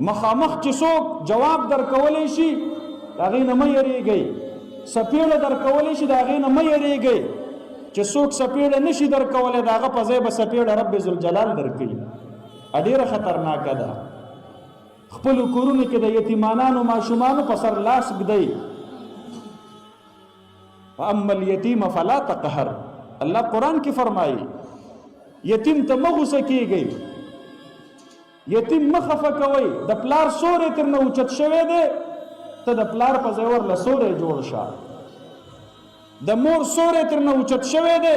مخامخ چې څوک جواب درکولی شي د هغې نه مه یریږئ، سپېړه درکولی شي د هغې نه مه یریږئ، چې څوک سپېړه نشي درکولی د هغه په ځای به سپېړه رب ذوالجلال درکوي. ډېره خطرناکه ده. خپلو کورونو کې د یتیمانانو ماشومانو په سر لاس ږدئ. فاما الیتیم فلا تقهر، الله قرآن کې فرمایي یتیم ته مه غوسه کیږئ، یتیم مه خفه کوئ. د پلار سوری ترنه اوچت شوی دی، ته د پلار په ځای ورله سوری جوړ شه. د مور سوری ترنه اوچت شوی دی،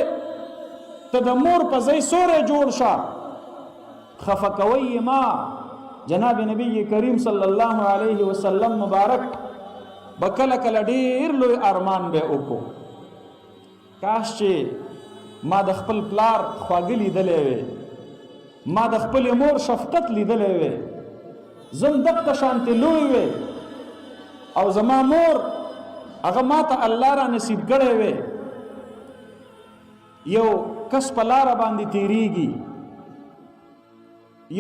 ته د مور په ځای سوری جوړ شه. خفه کوئ ما. جناب نبی کریم صلی الله علیه وسلم مبارک به کله کله ډېر لوی ارمان به وکړو، کاش چې ما د خپل پلار خواږه لیدلی وی، ما د خپل مور شفقت لیدلی وی، زم دغه شانتې لوی وی او زما مور هغه ما ته الله را نصیب کړی وی. یو کس په لاره باندې تیریږي،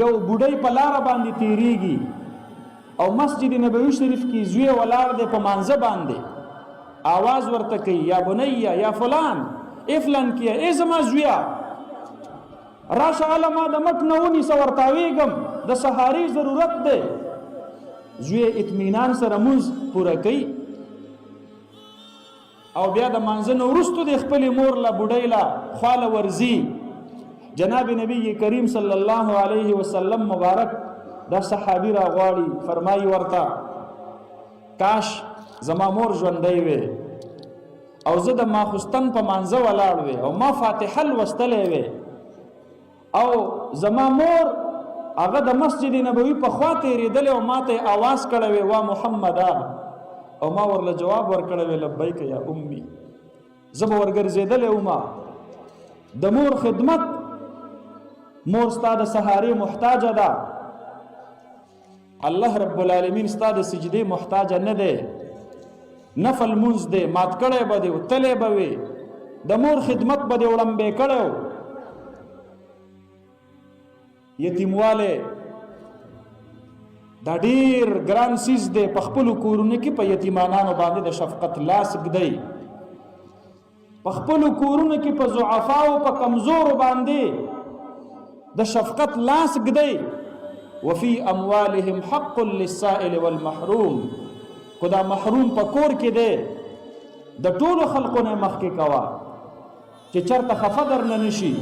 یو بوډۍ په لاره باندې تیریږي او مسجد نبوي شریف کې زوی ولاړ دی په مانځه باندې، آواز ورته کوي یا بنیه یا فلان ای فلان کیه ای زما زویه راشه هله ما د مټ نه ونیسه ورته ویږم د سهاري ضرورت دی. زوی اطمینان سره مونځ پوره کوي او بیا د مانځه نه وروستو د خپلې مور له بوډۍ له خواله ورځي. جناب نبی کریم صلی الله علیه وسلم مبارک دا صحابی را غواړي، فرمایي ورته کاش زما مور ژوندۍ وې او زه د ماخوستن په مانځه ولاړ وې او ما فاتحه لوستلی وې او زما مور هغه د مسجد نبوي په خوا تېرېدلې او ما ته یې آواز کړی وې وا محمده، او ما ورله جواب ورکړی وې لبیک یا امي. زه به ورګرځېدلی ومه. د مور خدمت، مور ستا د سهاري محتاجه ده، الله رب العالمین ستا د سجدې محتاجه نه دی. نفل مونځ دی مات کړی به دی، تلی به وي، د مور خدمت به دی وړمبی کړی. یتیموالی دا ډېر ګران څیز دی. په خپلو کورونو کې په یتیمانانو باندې د شفقت لاس ږدئ، په خپلو کورونو کې په ضعفاو په کمزورو باندې د شفقت لاس ږدئ. وفي اموالهم حق للسائل والمحروم، کو دا محروم په کور کې دی د ټولو خلقو نه مخکې کوه چې چرته خفه درنه نشي.